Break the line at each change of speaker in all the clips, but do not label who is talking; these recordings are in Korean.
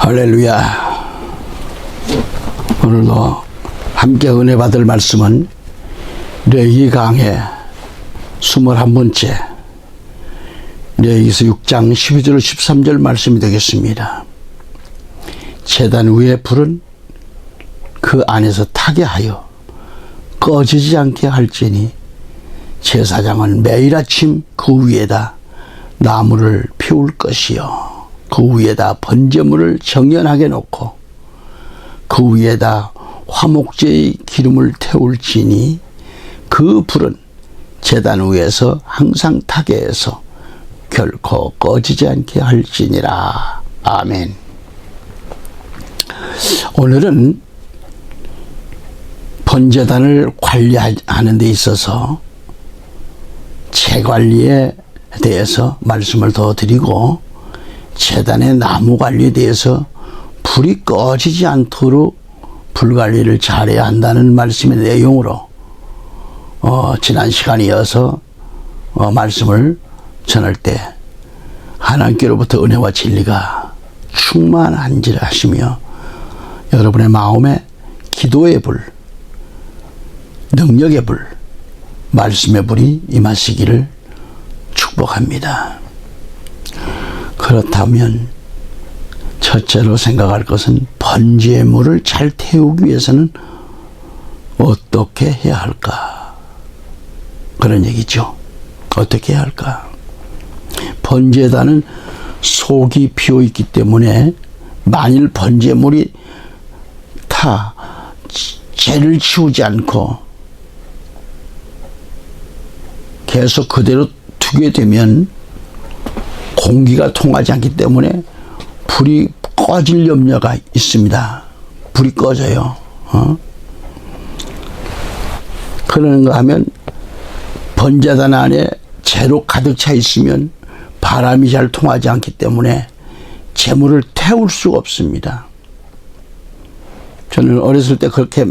할렐루야. 오늘도 함께 은혜 받을 말씀은 레위기 강해 21번째 레위기서 6장 12절 13절 말씀이 되겠습니다. 제단 위에 불은 그 안에서 타게 하여 꺼지지 않게 할지니 제사장은 매일 아침 그 위에다 나무를 피울 것이요 그 위에다 번제물을 정연하게 놓고 그 위에다 화목제의 기름을 태울지니 그 불은 제단 위에서 항상 타게 해서 결코 꺼지지 않게 할지니라. 아멘. 오늘은 번제단을 관리하는 데 있어서 재관리에 대해서 말씀을 더 드리고 제단의 나무 관리에 대해서 불이 꺼지지 않도록 불 관리를 잘해야 한다는 말씀의 내용으로 지난 시간에 이어서 말씀을 전할 때 하나님께로부터 은혜와 진리가 충만한지를 하시며 여러분의 마음에 기도의 불, 능력의 불, 말씀의 불이 임하시기를 축복합니다. 그렇다면 첫째로 생각할 것은 번제물을 잘 태우기 위해서는 어떻게 해야 할까? 그런 얘기죠. 어떻게 해야 할까? 번제단은 속이 비어 있기 때문에 만일 번제물이 죄를 치우지 않고 계속 그대로 두게 되면 공기가 통하지 않기 때문에 불이 꺼질 염려가 있습니다. 불이 꺼져요. 그런가 하면 번제단 안에 재로 가득 차 있으면 바람이 잘 통하지 않기 때문에 재물을 태울 수가 없습니다. 저는 어렸을 때 그렇게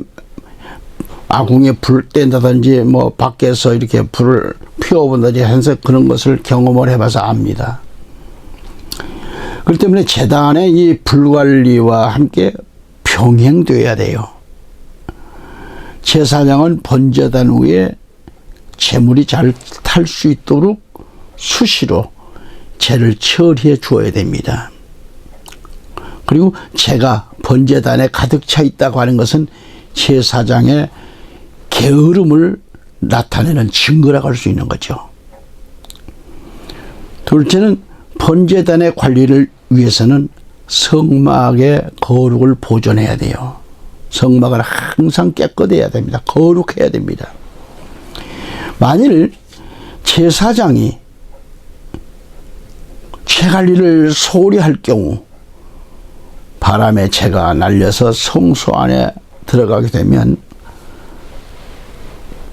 아궁이에 불 뗀다든지 밖에서 이렇게 불을 피워본다든지 해서 그런 것을 경험을 해봐서 압니다. 그렇기 때문에 제단의 이 불관리와 함께 병행되어야 돼요. 제사장은 번제단 위에 재물이 잘 탈 수 있도록 수시로 재를 처리해 주어야 됩니다. 그리고 재가 번제단에 가득 차 있다고 하는 것은 제사장의 게으름을 나타내는 증거라고 할 수 있는 거죠. 둘째는 번제단의 관리를 위해서는 성막의 거룩을 보존해야 돼요. 성막은 항상 깨끗해야 됩니다. 거룩해야 됩니다. 만일 제사장이 재 관리를 소홀히 할 경우 바람에 재가 날려서 성소 안에 들어가게 되면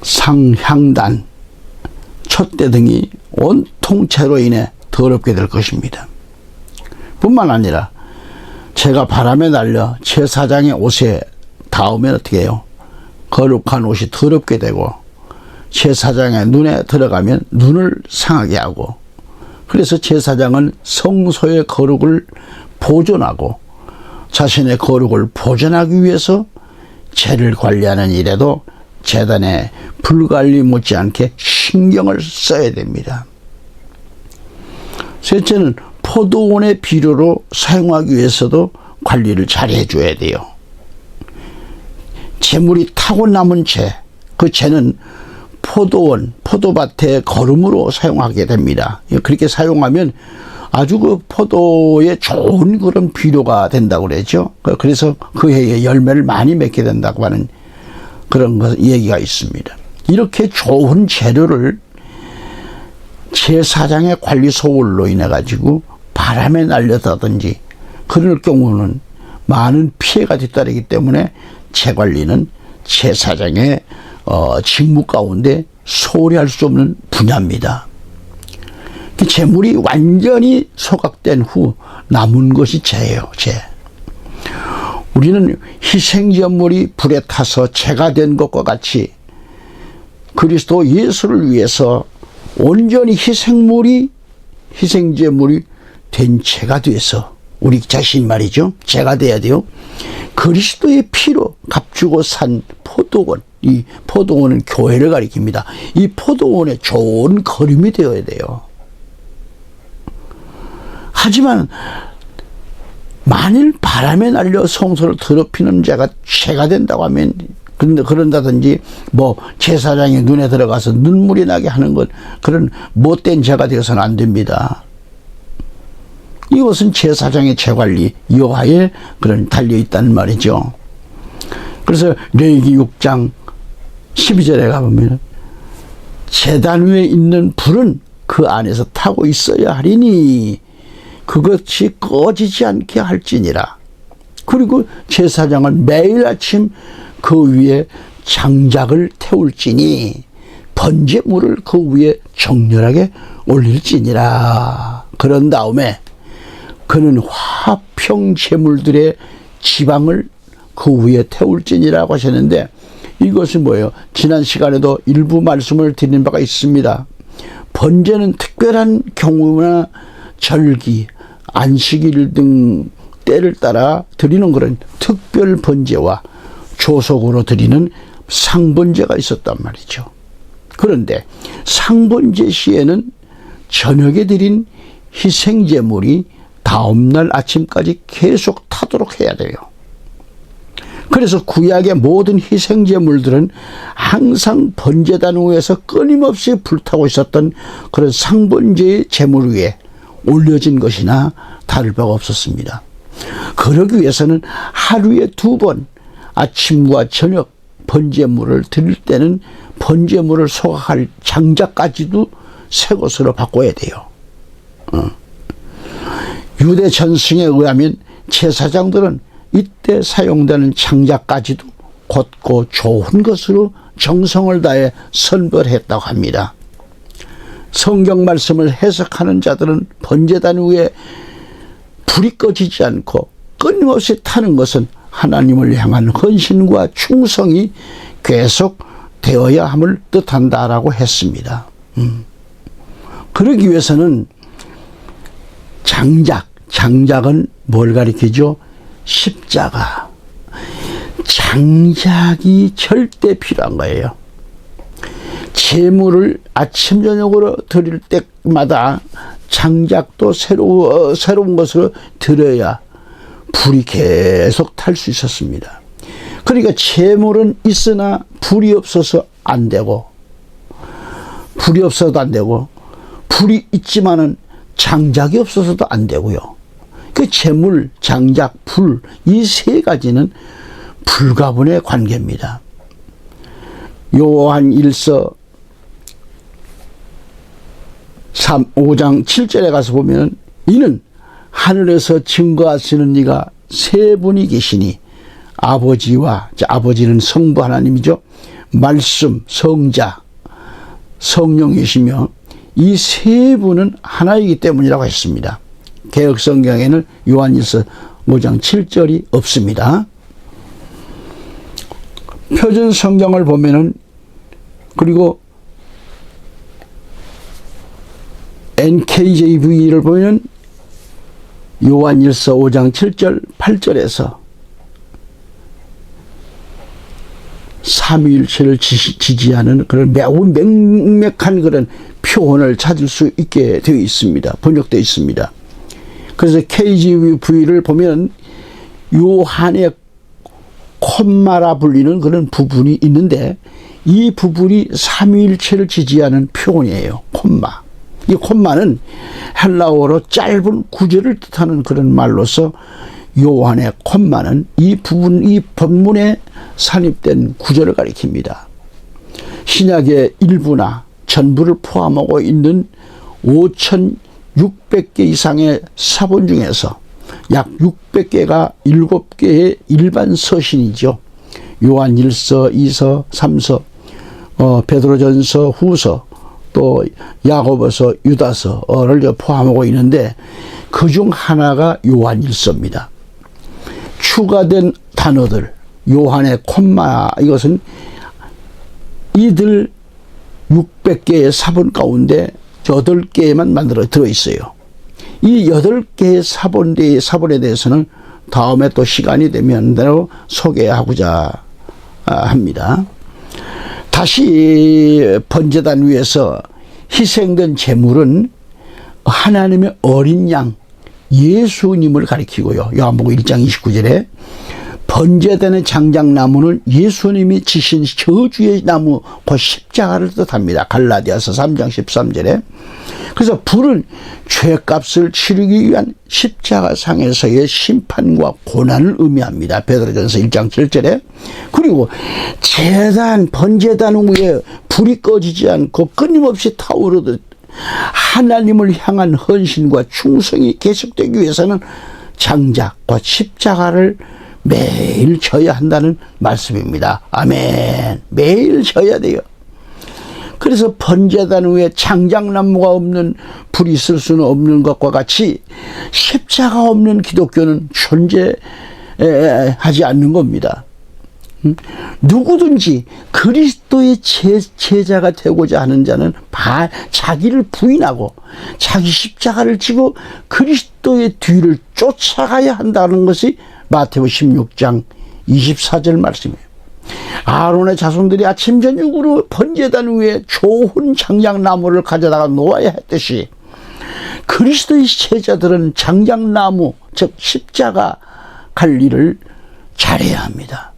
상향단, 촛대 등이 온통 재로 인해 더럽게 될 것입니다. 뿐만 아니라 재가 바람에 날려 제사장의 옷에 닿으면 어떻게 해요? 거룩한 옷이 더럽게 되고 제사장의 눈에 들어가면 눈을 상하게 하고, 그래서 제사장은 성소의 거룩을 보존하고 자신의 거룩을 보존하기 위해서 재를 관리하는 일에도 제단의 불관리 못지않게 신경을 써야 됩니다. 셋째는 포도원의 비료로 사용하기 위해서도 관리를 잘 해줘야 돼요. 재물이 타고 남은 재, 그 재는 포도원, 포도밭의 거름으로 사용하게 됩니다. 그렇게 사용하면 아주 그 포도에 좋은 그런 비료가 된다고 그러죠. 그래서 그 해에 열매를 많이 맺게 된다고 하는 그런 얘기가 있습니다. 이렇게 좋은 재료를 제사장의 관리 소홀로 인해 가지고 바람에 날려다든지 그럴 경우는 많은 피해가 뒤따르기 때문에 재관리는 제사장의 직무 가운데 소홀히 할 수 없는 분야입니다. 재물이 완전히 소각된 후 남은 것이 재예요. 재. 우리는 희생제물이 불에 타서 재가 된 것과 같이 그리스도 예수를 위해서 온전히 희생제물이 된 재가 돼서 우리 자신 말이죠. 제가 돼야 돼요. 그리스도의 피로 값주고 산 포도원. 이 포도원은 교회를 가리킵니다. 이 포도원의 좋은 거름이 되어야 돼요. 하지만 만일 바람에 날려 성소를 더럽히는 자가 죄가 된다고 하면, 그런다든지 뭐 제사장의 눈에 들어가서 눈물이 나게 하는 것, 그런 못된 죄가 되어서는 안 됩니다. 이것은 제사장의 죄관리 여하에 그런 달려 있다는 말이죠. 그래서 레위기 6장 12절에 가보면 제단 위에 있는 불은 그 안에서 타고 있어야 하리니 그것이 꺼지지 않게 할지니라. 그리고 제사장은 매일 아침 그 위에 장작을 태울지니 번제물을 그 위에 정렬하게 올릴지니라. 그런 다음에 그는 화평 제물들의 지방을 그 위에 태울지니라고 하셨는데, 이것은 뭐예요? 지난 시간에도 일부 말씀을 드린 바가 있습니다. 번제는 특별한 경우나 절기, 안식일 등 때를 따라 드리는 그런 특별 번제와 조속으로 드리는 상번제가 있었단 말이죠. 그런데 상번제 시에는 저녁에 드린 희생제물이 다음날 아침까지 계속 타도록 해야 돼요. 그래서 구약의 모든 희생제물들은 항상 번제단 위에서 끊임없이 불타고 있었던 그런 상번제의 제물 위에 올려진 것이나 다를 바가 없었습니다. 그러기 위해서는 하루에 2번 아침과 저녁 번제물을 드릴 때는 번제물을 소각할 장작까지도 새 것으로 바꿔야 돼요. 유대 전승에 의하면 제사장들은 이때 사용되는 장작까지도 곧고 좋은 것으로 정성을 다해 선별했다고 합니다. 성경 말씀을 해석하는 자들은 번제단 위에 불이 꺼지지 않고 끊임없이 타는 것은 하나님을 향한 헌신과 충성이 계속 되어야 함을 뜻한다라고 했습니다. 그러기 위해서는 장작은 뭘 가리키죠? 십자가. 장작이 절대 필요한 거예요. 제물을 아침 저녁으로 드릴 때마다 장작도 새로운 것으로 드려야 불이 계속 탈 수 있었습니다. 그러니까 제물은 있으나 불이 없어서 안 되고, 불이 없어도 안 되고, 불이 있지만은 장작이 없어서도 안 되고요. 그 제물, 장작, 불, 이 세 가지는 불가분의 관계입니다. 요한 1서 5장 7절에 가서 보면, 이는 하늘에서 증거하시는 이가 세 분이 계시니 아버지는 성부 하나님이죠. 말씀, 성자, 성령이시며 이 세 분은 하나이기 때문이라고 했습니다. 개역성경에는 요한일서 5장 7절이 없습니다. 표준 성경을 보면은, 그리고 NKJV를 보면 요한일서 5장 7절 8절에서 삼위일체를 지지하는 그런 매우 명백한 그런 표현을 찾을 수 있게 되어 있습니다. 번역되어 있습니다. 그래서 KJV를 보면 요한의 콤마라 불리는 그런 부분이 있는데, 이 부분이 삼위일체를 지지하는 표현이에요. 콤마. 이 콤마는 헬라어로 짧은 구절을 뜻하는 그런 말로서 요한의 콤마는 이 본문에 산입된 구절을 가리킵니다. 신약의 일부나 전부를 포함하고 있는 5,600개 이상의 사본 중에서 약 600개가 7개의 일반 서신이죠. 요한 1서, 2서, 3서, 베드로전서, 후서, 또 야고보서, 유다서를 포함하고 있는데, 그중 하나가 요한 1서입니다. 추가된 단어들, 요한의 콤마, 이것은 이들 600개의 사본 가운데 8개에만 들어있어요. 이 8개의 사본에 대해서는 다음에 또 시간이 되면 대로 소개하고자 합니다. 다시 번제단 위에서 희생된 제물은 하나님의 어린 양 예수님을 가리키고요. 요한복음 1장 29절에 번제단의 장작나무는 예수님이 지신 저주의 나무 곧 십자가를 뜻합니다. 갈라디아서 3장 13절에. 그래서 불은 죄값을 치르기 위한 십자가상에서의 심판과 고난을 의미합니다. 베드로전서 1장 7절에. 그리고 번제단 위에 불이 꺼지지 않고 끊임없이 타오르듯 하나님을 향한 헌신과 충성이 계속되기 위해서는 장작과 십자가를 매일 져야 한다는 말씀입니다. 아멘. 매일 져야 돼요. 그래서 번제단 위에 장작나무가 없는 불이 있을 수는 없는 것과 같이 십자가 없는 기독교는 존재하지 않는 겁니다. 누구든지 그리스도의 제자가 되고자 하는 자는 자기를 부인하고 자기 십자가를 지고 그리스도의 뒤를 쫓아가야 한다는 것이 마태복음 16장 24절 말씀이에요. 아론의 자손들이 아침 저녁으로 번제단 위에 좋은 장작나무를 가져다가 놓아야 했듯이 그리스도의 제자들은 장작나무 즉 십자가 관리를 잘해야 합니다.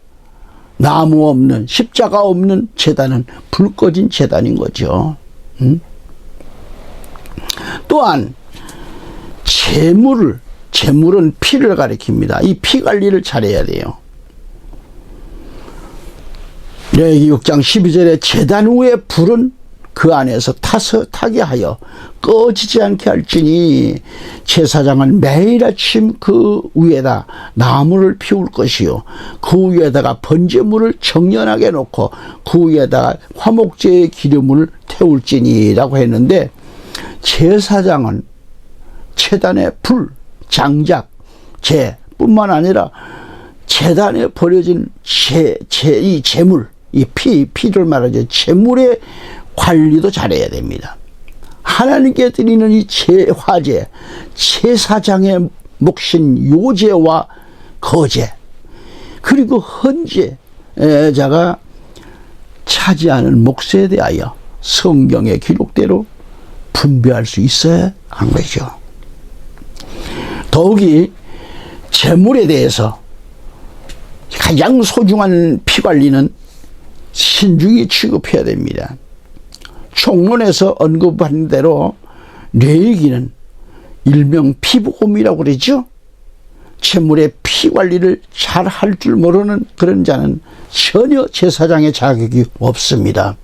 나무 없는 십자가 없는 제단은 불 꺼진 제단인 거죠. 또한 제물은 피를 가리킵니다. 이 피 관리를 잘해야 돼요. 레위기 6장 12절에 제단 위에 불은 그 안에서 타게 하여 꺼지지 않게 할지니 제사장은 매일 아침 그 위에다 나무를 피울 것이요 그 위에다가 번제물을 정연하게 놓고 그 위에다가 화목제의 기름을 태울지니라고 했는데 제사장은 제단의 불, 장작, 제뿐만 아니라 제단에 버려진 이 제물, 이 피를 말하죠. 제물의 관리도 잘해야 됩니다. 하나님께 드리는 이 화제, 제사장의 몫인 요제와 거제, 그리고 헌제자가 차지하는 몫에 대하여 성경의 기록대로 분배할 수 있어야 하는 거죠. 더욱이 제물에 대해서 가장 소중한 피 관리는 신중히 취급해야 됩니다. 총론에서 언급한 대로 레위기는 일명 피보험이라고 그러죠. 제물의 피 관리를 잘 할 줄 모르는 그런 자는 전혀 제사장의 자격이 없습니다.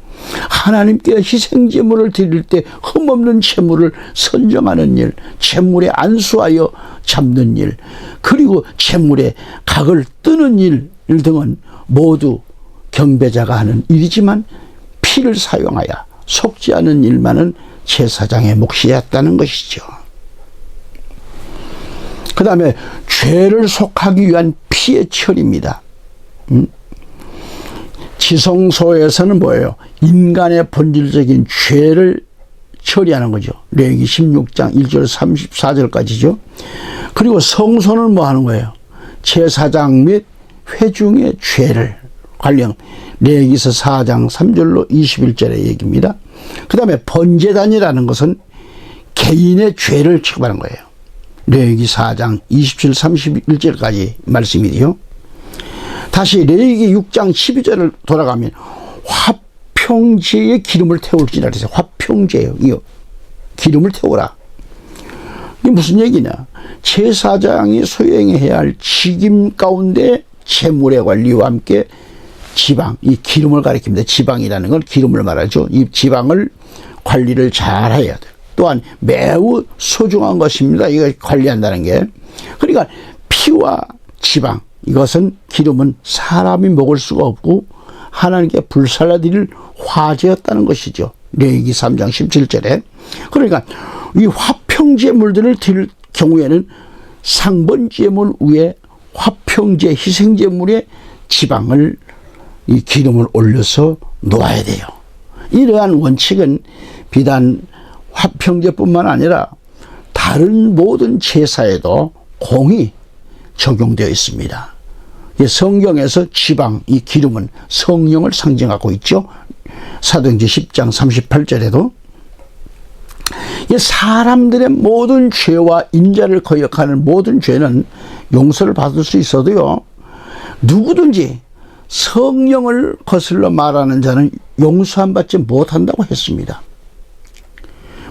하나님께 희생제물을 드릴 때 흠없는 제물을 선정하는 일, 제물에 안수하여 잡는 일, 그리고 제물에 각을 뜨는 일 등은 모두 경배자가 하는 일이지만 피를 사용하여 속지 않은 일만은 제사장의 몫이었다는 것이죠. 그 다음에 죄를 속하기 위한 피의 처리입니다. 지성소에서는 뭐예요? 인간의 본질적인 죄를 처리하는 거죠. 레위기 16장 1절 34절까지죠. 그리고 성소는 뭐 하는 거예요? 제사장 및 회중의 죄를 관련 레위기서 4장 3절로 21절의 얘기입니다. 그 다음에 번제단이라는 것은 개인의 죄를 취급하는 거예요. 레위기 4장 27, 31절까지 말씀이에요. 다시 레위기 6장 12절을 돌아가면 화평제에 기름을 태울지라 그랬어요. 화평제요. 기름을 태우라. 이게 무슨 얘기냐? 제사장이 수행해야 할 직임 가운데 제물의 관리와 함께 지방, 이 기름을 가리킵니다. 지방이라는 건 기름을 말하죠. 이 지방을 관리를 잘 해야 돼요. 또한 매우 소중한 것입니다. 이걸 관리한다는 게. 그러니까 피와 지방, 이것은 기름은 사람이 먹을 수가 없고 하나님께 불살라드릴 화제였다는 것이죠. 레위기 3장 17절에. 그러니까 이 화평제물들을 드릴 경우에는 상번제물 위에 화평제 희생제물에 지방을 이 기름을 올려서 놓아야 돼요. 이러한 원칙은 비단 화평제뿐만 아니라 다른 모든 제사에도 공이 적용되어 있습니다. 성경에서 지방, 이 기름은 성령을 상징하고 있죠. 사도행전 10장 38절에도 사람들의 모든 죄와 인자를 거역하는 모든 죄는 용서를 받을 수 있어도요, 누구든지 성령을 거슬러 말하는 자는 용서함 받지 못한다고 했습니다.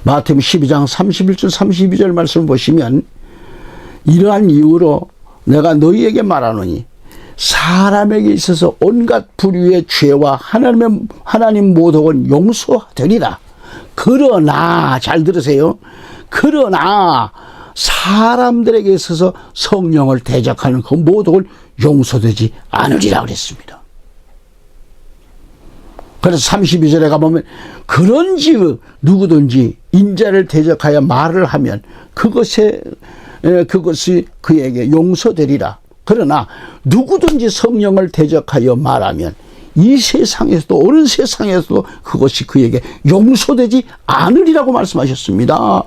마태복음 12장 31절 32절 말씀을 보시면 이러한 이유로 내가 너희에게 말하노니 사람에게 있어서 온갖 불의의 죄와 하나님 모독은 용서되리라. 그러나, 잘 들으세요. 그러나 사람들에게 있어서 성령을 대적하는 그 모독은 용서되지 않으리라 그랬습니다. 그래서 32절에 가보면 그런즉 누구든지 인자를 대적하여 말을 하면 그것이 그에게 용서되리라. 그러나 누구든지 성령을 대적하여 말하면 이 세상에서도 오는 세상에서도 그것이 그에게 용서되지 않으리라고 말씀하셨습니다.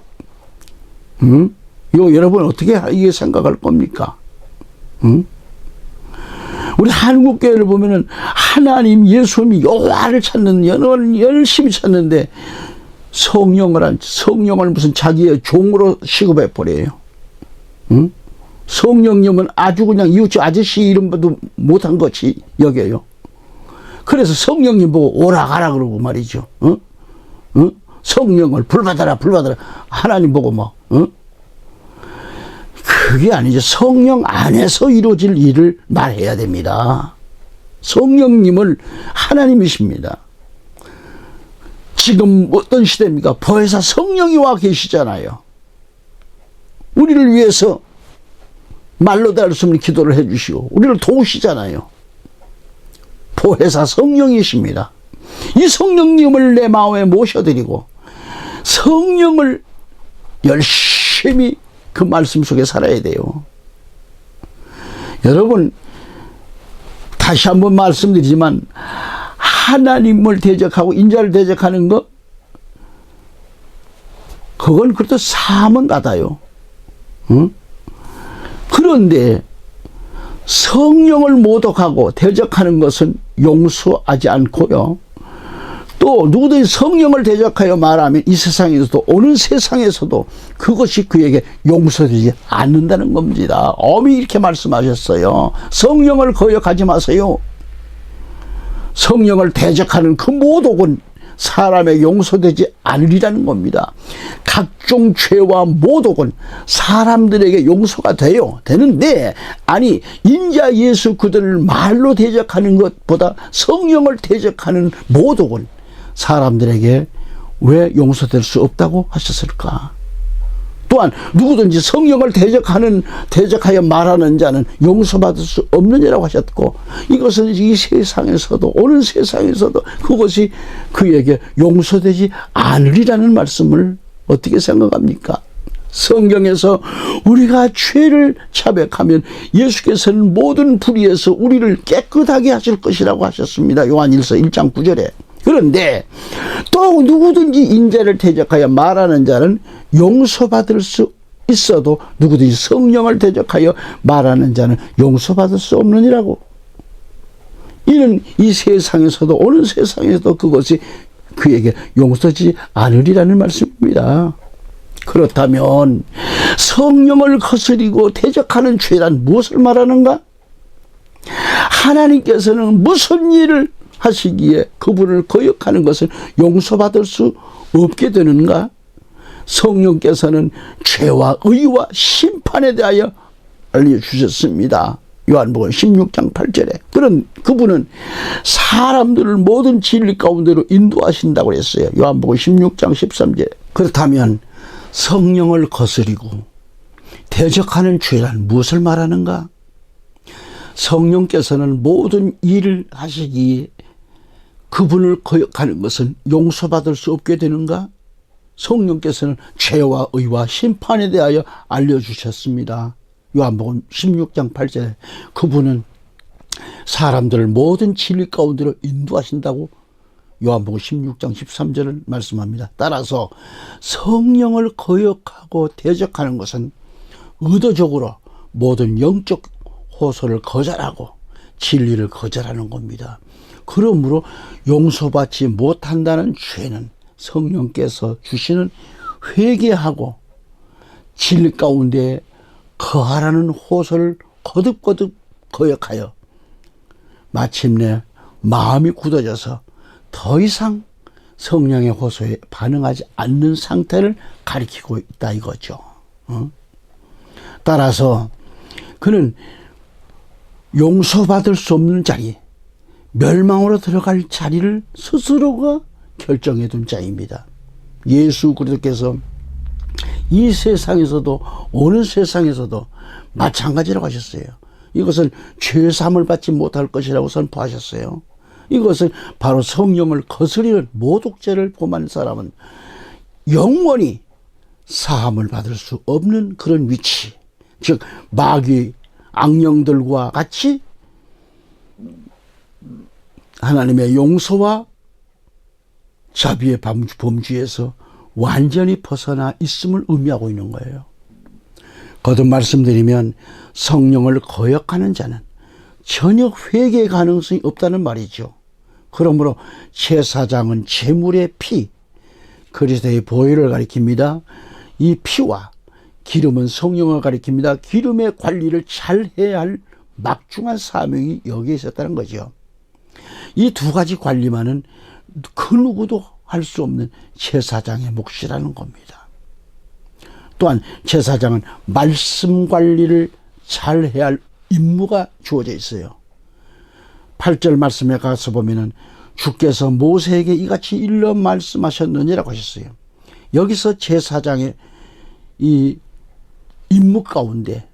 여러분 어떻게 이게 생각할 겁니까? 우리 한국교회를 보면은 하나님 예수님이 여호와를 찾는 연을 열심히 찾는데 성령을 무슨 자기의 종으로 취급해 버려요. 성령님은 아주 그냥 이웃집 아저씨 이름도 못한 것이 여겨요. 그래서 성령님 보고 오라 가라 그러고 말이죠. 성령을 불받아라 하나님 보고 뭐 그게 아니죠. 성령 안에서 이루어질 일을 말해야 됩니다. 성령님을 하나님이십니다. 지금 어떤 시대입니까? 보혜사 성령이 와 계시잖아요. 우리를 위해서 말로도 할 수 없는 기도를 해주시고 우리를 도우시잖아요. 보혜사 성령이십니다. 이 성령님을 내 마음에 모셔드리고 성령을 열심히 그 말씀 속에 살아야 돼요. 여러분 다시 한번 말씀드리지만 하나님을 대적하고 인자를 대적하는 것 그건 그래도 사함은 받아요. 그런데 성령을 모독하고 대적하는 것은 용서하지 않고요. 또 누구든지 성령을 대적하여 말하면 이 세상에서도 오는 세상에서도 그것이 그에게 용서되지 않는다는 겁니다. 엄히 이렇게 말씀하셨어요. 성령을 거역하지 마세요. 성령을 대적하는 그 모독은 사람의 용서되지 않으리라는 겁니다. 각종 죄와 모독은 사람들에게 용서가 되는데 아니 인자 예수 그들을 말로 대적하는 것보다 성령을 대적하는 모독은 사람들에게 왜 용서될 수 없다고 하셨을까? 또한 누구든지 성령을 대적하여 말하는 자는 용서받을 수 없느니라고 하셨고 이것은 이 세상에서도 오는 세상에서도 그것이 그에게 용서되지 않으리라는 말씀을 어떻게 생각합니까? 성경에서 우리가 죄를 자백하면 예수께서는 모든 불의에서 우리를 깨끗하게 하실 것이라고 하셨습니다. 요한일서 1장 9절에. 그런데 또 누구든지 인자를 대적하여 말하는 자는 용서받을 수 있어도 누구든지 성령을 대적하여 말하는 자는 용서받을 수 없느니라고. 이는 이 세상에서도 오는 세상에서도 그것이 그에게 용서되지 않으리라는 말씀입니다. 그렇다면 성령을 거스리고 대적하는 죄란 무엇을 말하는가? 하나님께서는 무슨 일을 하시기에 그분을 거역하는 것을 용서받을 수 없게 되는가? 성령께서는 죄와 의와 심판에 대하여 알려주셨습니다. 요한복음 16장 8절에. 그분은 사람들을 모든 진리 가운데로 인도하신다고 했어요. 요한복음 16장 13절에. 그렇다면 성령을 거스리고 대적하는 죄란 무엇을 말하는가? 성령께서는 모든 일을 하시기에 그분을 거역하는 것은 용서받을 수 없게 되는가? 성령께서는 죄와 의와 심판에 대하여 알려주셨습니다. 요한복음 16장 8절에 그분은 사람들을 모든 진리 가운데로 인도하신다고 요한복음 16장 13절을 말씀합니다. 따라서 성령을 거역하고 대적하는 것은 의도적으로 모든 영적 호소를 거절하고 진리를 거절하는 겁니다. 그러므로 용서받지 못한다는 죄는 성령께서 주시는 회개하고 진리 가운데 거하라는 호소를 거듭거듭 거역하여 마침내 마음이 굳어져서 더 이상 성령의 호소에 반응하지 않는 상태를 가리키고 있다 이거죠. 따라서 그는 용서받을 수 없는 자리, 멸망으로 들어갈 자리를 스스로가 결정해 둔 자입니다. 예수 그리스도께서 이 세상에서도 어느 세상에서도 마찬가지라고 하셨어요. 이것은 죄사함을 받지 못할 것이라고 선포하셨어요. 이것은 바로 성령을 거스리는 모독죄를 범한 사람은 영원히 사함을 받을 수 없는 그런 위치, 즉 마귀 악령들과 같이 하나님의 용서와 자비의 범주에서 완전히 벗어나 있음을 의미하고 있는 거예요. 거듭 말씀드리면 성령을 거역하는 자는 전혀 회개 가능성이 없다는 말이죠. 그러므로 제사장은 제물의 피, 그리스도의 보혈을 가리킵니다. 이 피와 기름은 성령을 가리킵니다. 기름의 관리를 잘 해야 할 막중한 사명이 여기에 있었다는 거죠. 이 두 가지 관리만은 그 누구도 할 수 없는 제사장의 몫이라는 겁니다. 또한 제사장은 말씀 관리를 잘 해야 할 임무가 주어져 있어요. 8절 말씀에 가서 보면은 주께서 모세에게 이같이 일러 말씀하셨느니라고 하셨어요. 여기서 제사장의 이 임무 가운데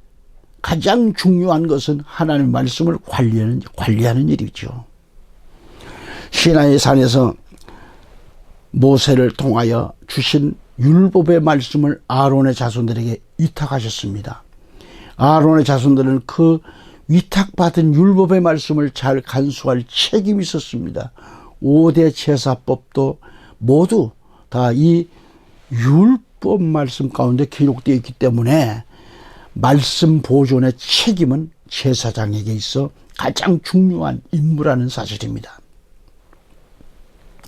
가장 중요한 것은 하나님의 말씀을 관리하는 일이죠. 시나이 산에서 모세를 통하여 주신 율법의 말씀을 아론의 자손들에게 위탁하셨습니다. 아론의 자손들은 그 위탁받은 율법의 말씀을 잘 간수할 책임이 있었습니다. 5대 제사법도 모두 다 이 율법 말씀 가운데 기록되어 있기 때문에 말씀 보존의 책임은 제사장에게 있어 가장 중요한 임무라는 사실입니다.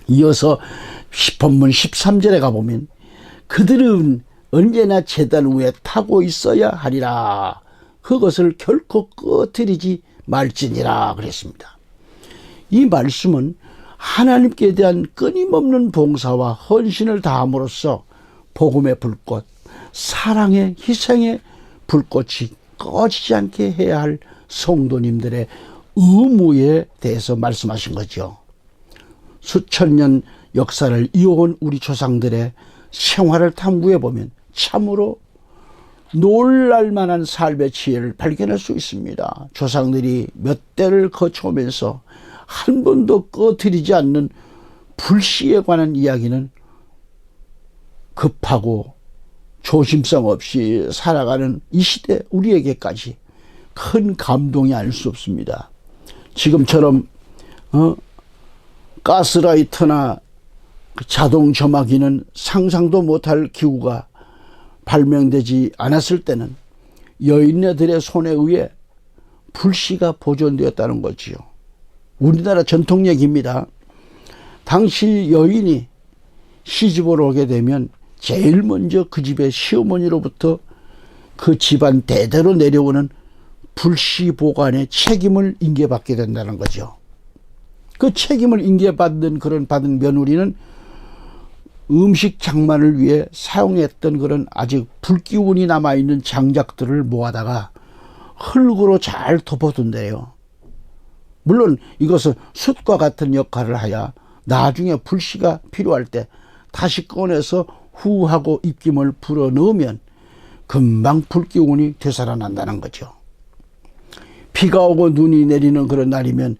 이어서 본문 13절에 가보면 그들은 언제나 제단 위에 타고 있어야 하리라. 그것을 결코 꺼트리지 말지니라 그랬습니다. 이 말씀은 하나님께 대한 끊임없는 봉사와 헌신을 다함으로써 복음의 불꽃, 사랑의 희생의 불꽃이 꺼지지 않게 해야 할 성도님들의 의무에 대해서 말씀하신 거죠. 수천 년 역사를 이어온 우리 조상들의 생활을 탐구해 보면 참으로 놀랄만한 삶의 지혜를 발견할 수 있습니다. 조상들이 몇 대를 거쳐오면서 한 번도 꺼트리지 않는 불씨에 관한 이야기는 급하고 조심성 없이 살아가는 이 시대 우리에게까지 큰 감동이 아닐 수 없습니다. 지금처럼 가스라이터나 자동 점화기는 상상도 못할 기구가 발명되지 않았을 때는 여인네들의 손에 의해 불씨가 보존되었다는 거지요. 우리나라 전통 얘기입니다. 당시 여인이 시집을 오게 되면 제일 먼저 그 집의 시어머니로부터 그 집안 대대로 내려오는 불씨 보관의 책임을 인계받게 된다는 거죠. 그 책임을 인계받는 받은 며느리는 음식 장만을 위해 사용했던 그런 아직 불기운이 남아있는 장작들을 모아다가 흙으로 잘 덮어둔대요. 물론 이것은 숯과 같은 역할을 하여 나중에 불씨가 필요할 때 다시 꺼내서 후하고 입김을 불어 넣으면 금방 불기운이 되살아난다는 거죠. 비가 오고 눈이 내리는 그런 날이면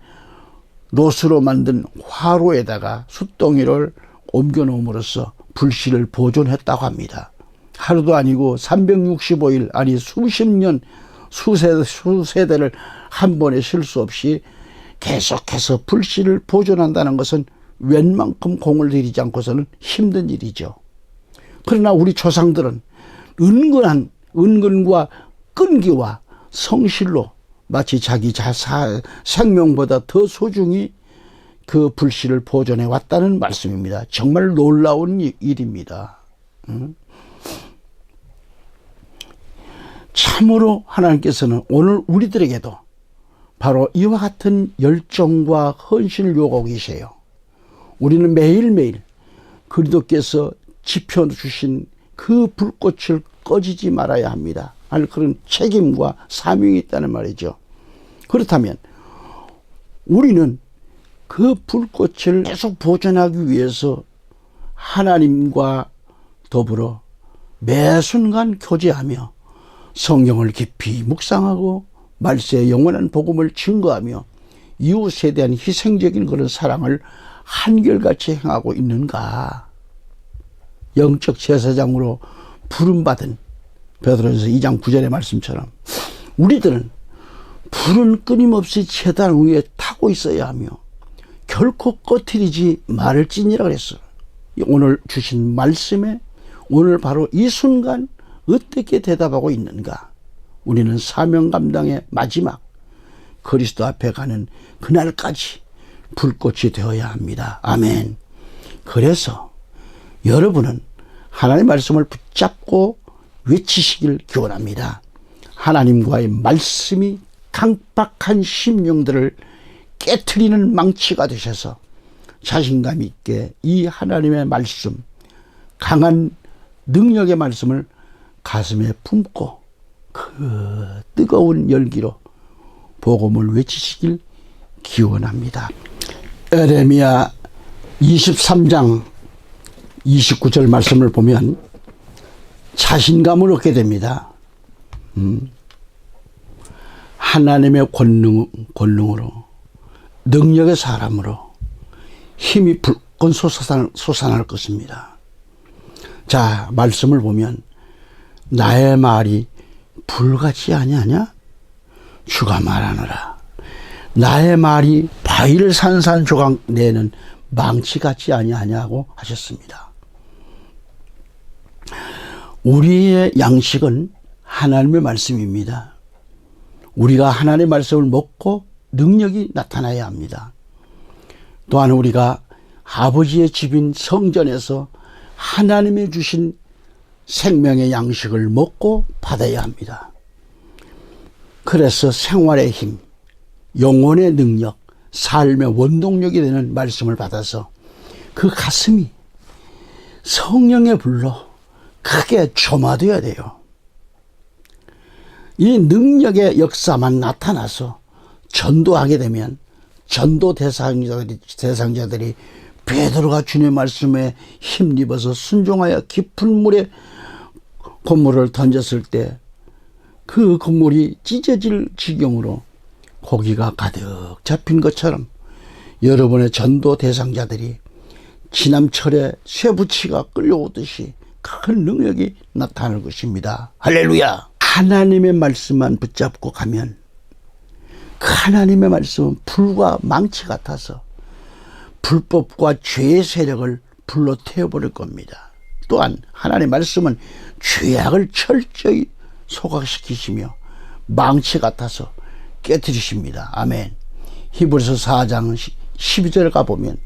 롯으로 만든 화로에다가 숯덩이를 옮겨 놓음으로써 불씨를 보존했다고 합니다. 하루도 아니고 365일 아니 수십 년 수세대를 한 번에 쉴 수 없이 계속해서 불씨를 보존한다는 것은 웬만큼 공을 들이지 않고서는 힘든 일이죠. 그러나 우리 조상들은 은근과 끈기와 성실로 마치 자기 생명보다 더 소중히 그 불씨를 보존해 왔다는 말씀입니다. 정말 놀라운 일입니다. 참으로 하나님께서는 오늘 우리들에게도 바로 이와 같은 열정과 헌신을 요구하고 계세요. 우리는 매일매일 그리스도께서 지펴주신 그 불꽃을 꺼지지 말아야 합니다. 하는 그런 책임과 사명이 있다는 말이죠. 그렇다면 우리는 그 불꽃을 계속 보존하기 위해서 하나님과 더불어 매 순간 교제하며 성경을 깊이 묵상하고 말세의 영원한 복음을 증거하며 이웃에 대한 희생적인 그런 사랑을 한결같이 행하고 있는가? 영적 제사장으로 부름받은 베드로전서 2장 9절의 말씀처럼 우리들은 불은 끊임없이 제단 위에 타고 있어야 하며 결코 꺼트리지 말을지니라 그랬어. 오늘 주신 말씀에 오늘 바로 이 순간 어떻게 대답하고 있는가? 우리는 사명 감당의 마지막 그리스도 앞에 가는 그날까지 불꽃이 되어야 합니다. 아멘. 그래서 여러분은 하나님의 말씀을 붙잡고 외치시길 기원합니다. 하나님과의 말씀이 강박한 심령들을 깨트리는 망치가 되셔서 자신감 있게 이 하나님의 말씀, 강한 능력의 말씀을 가슴에 품고 그 뜨거운 열기로 복음을 외치시길 기원합니다. 에레미야 23장 29절 말씀을 보면 자신감을 얻게 됩니다. 하나님의 권능으로 능력의 사람으로 힘이 불끈 솟아날 것입니다. 자, 말씀을 보면 나의 말이 불같이 아니하냐? 주가 말하노라. 나의 말이 바위를 산산조각 내는 망치같이 아니하냐고 하셨습니다. 우리의 양식은 하나님의 말씀입니다. 우리가 하나님의 말씀을 먹고 능력이 나타나야 합니다. 또한 우리가 아버지의 집인 성전에서 하나님이 주신 생명의 양식을 먹고 받아야 합니다. 그래서 생활의 힘, 영혼의 능력, 삶의 원동력이 되는 말씀을 받아서 그 가슴이 성령의 불로 크게 조마되어야 돼요. 이 능력의 역사만 나타나서 전도하게 되면 전도 대상자들이 베드로가 주님의 말씀에 힘입어서 순종하여 깊은 물에 그물을 던졌을 때 그 그물이 찢어질 지경으로 고기가 가득 잡힌 것처럼 여러분의 전도 대상자들이 지남철에 쇠붙이가 끌려오듯이 큰 능력이 나타날 것입니다. 할렐루야. 하나님의 말씀만 붙잡고 가면 그 하나님의 말씀은 불과 망치 같아서 불법과 죄의 세력을 불러 태워버릴 겁니다. 또한 하나님의 말씀은 죄악을 철저히 소각시키시며 망치 같아서 깨뜨리십니다. 아멘. 히브리서 4장 12절 가보면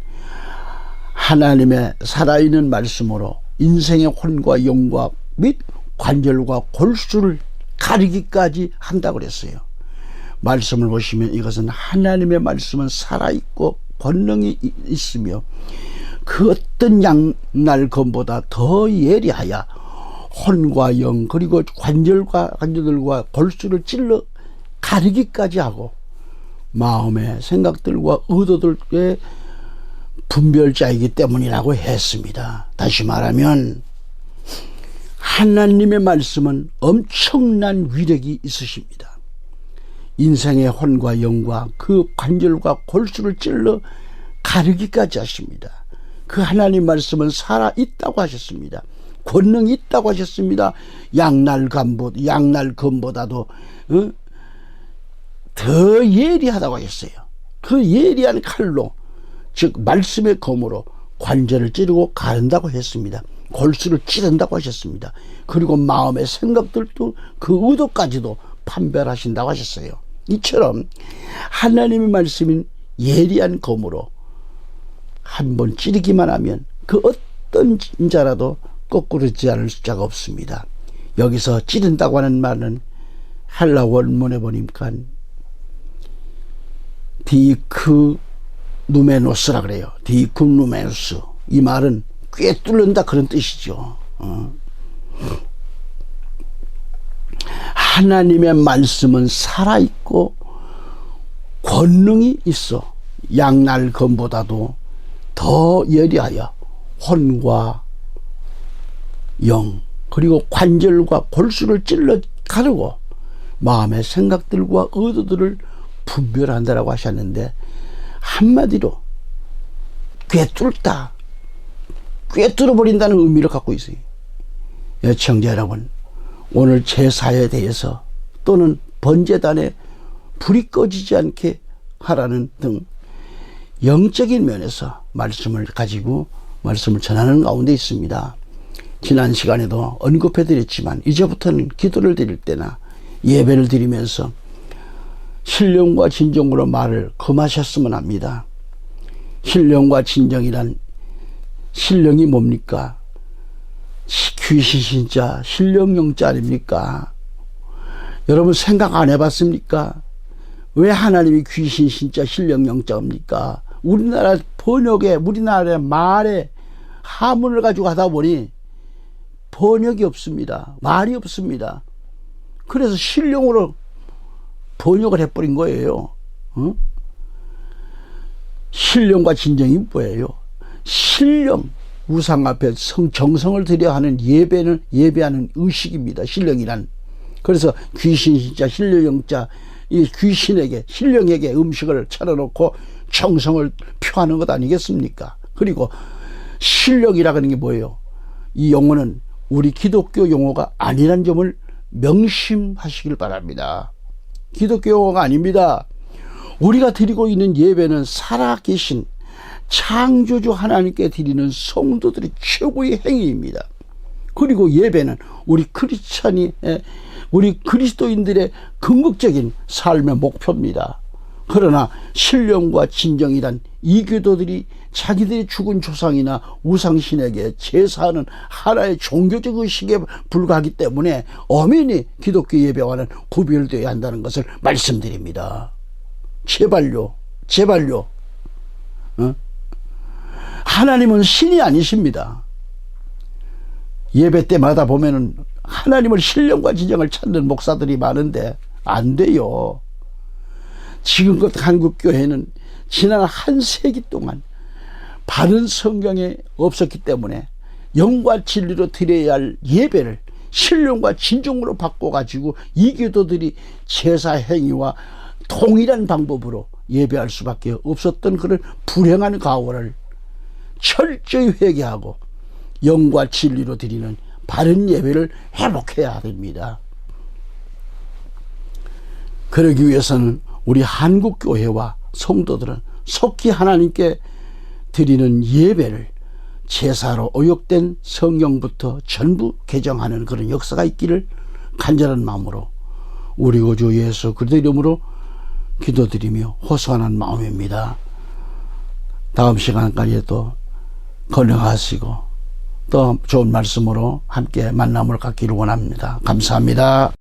하나님의 살아있는 말씀으로 인생의 혼과 영과 및 관절과 골수를 가리기까지 한다고 그랬어요. 말씀을 보시면 이것은 하나님의 말씀은 살아있고 권능이 있으며 그 어떤 양날 검보다 더 예리하여 혼과 영 그리고 관절들과 골수를 찔러 가리기까지 하고 마음의 생각들과 의도들의 분별자이기 때문이라고 했습니다. 다시 말하면 하나님의 말씀은 엄청난 위력이 있으십니다. 인생의 혼과 영과 그 관절과 골수를 찔러 가르기까지 하십니다. 그 하나님 말씀은 살아있다고 하셨습니다. 권능이 있다고 하셨습니다. 양날 검보다도 더 예리하다고 하셨어요. 그 예리한 칼로 즉 말씀의 검으로 관절을 찌르고 가른다고 했습니다. 골수를 찌른다고 하셨습니다. 그리고 마음의 생각들도 그 의도까지도 판별하신다고 하셨어요. 이처럼 하나님의 말씀인 예리한 검으로 한번 찌르기만 하면 그 어떤 자라도 거꾸르지 않을 수가 없습니다. 여기서 찌른다고 하는 말은 헬라 원문에 보니까 디크 누메노스라 그래요. 디크 누메노스. 이 말은 꿰뚫는다 그런 뜻이죠. 하나님의 말씀은 살아있고 권능이 있어 양날검보다도 더 예리하여 혼과 영 그리고 관절과 골수를 찔러 가르고 마음의 생각들과 의도들을 분별한다라고 하셨는데, 한마디로 꿰뚫다, 꿰뚫어버린다는 의미를 갖고 있어요. 시청자 여러분, 오늘 제사에 대해서 또는 번제단에 불이 꺼지지 않게 하라는 등 영적인 면에서 말씀을 가지고 말씀을 전하는 가운데 있습니다. 지난 시간에도 언급해 드렸지만 이제부터는 기도를 드릴 때나 예배를 드리면서 신령과 진정으로 말을 금하셨으면 합니다. 신령과 진정이란, 신령이 뭡니까? 귀신 신자, 신령 영자 아닙니까? 여러분 생각 안 해봤습니까? 왜 하나님이 귀신 신자, 신령 영자입니까? 우리나라 번역에, 우리나라의 말에 하문을 가지고 하다 보니 번역이 없습니다. 말이 없습니다. 그래서 신령으로 번역을 해버린 거예요. 신령과 진정이 뭐예요? 신령, 우상 앞에 정성을 들여야 하는 예배하는 의식입니다. 신령이란. 그래서 귀신 신자, 신령 영자, 이 귀신에게, 신령에게 음식을 차려놓고 정성을 표하는 것 아니겠습니까? 그리고 신령이라는 게 뭐예요? 이 용어는 우리 기독교 용어가 아니란 점을 명심하시길 바랍니다. 기독교 용어가 아닙니다. 우리가 드리고 있는 예배는 살아계신 창조주 하나님께 드리는 성도들의 최고의 행위입니다. 그리고 예배는 우리 그리스도인들의 궁극적인 삶의 목표입니다. 그러나 신령과 진정이란 이교도들이 자기들의 죽은 조상이나 우상신에게 제사하는 하나의 종교적 의식에 불과하기 때문에 엄연히 기독교 예배와는 구별되어야 한다는 것을 말씀드립니다. 제발요. 하나님은 신이 아니십니다. 예배 때마다 보면은 하나님을 신령과 진정을 찾는 목사들이 많은데 안 돼요. 지금껏 한국교회는 지난 한 세기 동안 바른 성경에 없었기 때문에 영과 진리로 드려야 할 예배를 신령과 진정으로 바꿔가지고 이교도들이 제사 행위와 동일한 방법으로 예배할 수밖에 없었던 그런 불행한 가오를 철저히 회개하고 영과 진리로 드리는 바른 예배를 회복해야 됩니다. 그러기 위해서는 우리 한국교회와 성도들은 속히 하나님께 드리는 예배를 제사로 의혹된 성경부터 전부 개정하는 그런 역사가 있기를 간절한 마음으로 우리 구주 예수 그리스도 이름으로 기도드리며 호소하는 마음입니다. 다음 시간까지도 건강하시고 또 좋은 말씀으로 함께 만남을 갖기를 원합니다. 감사합니다.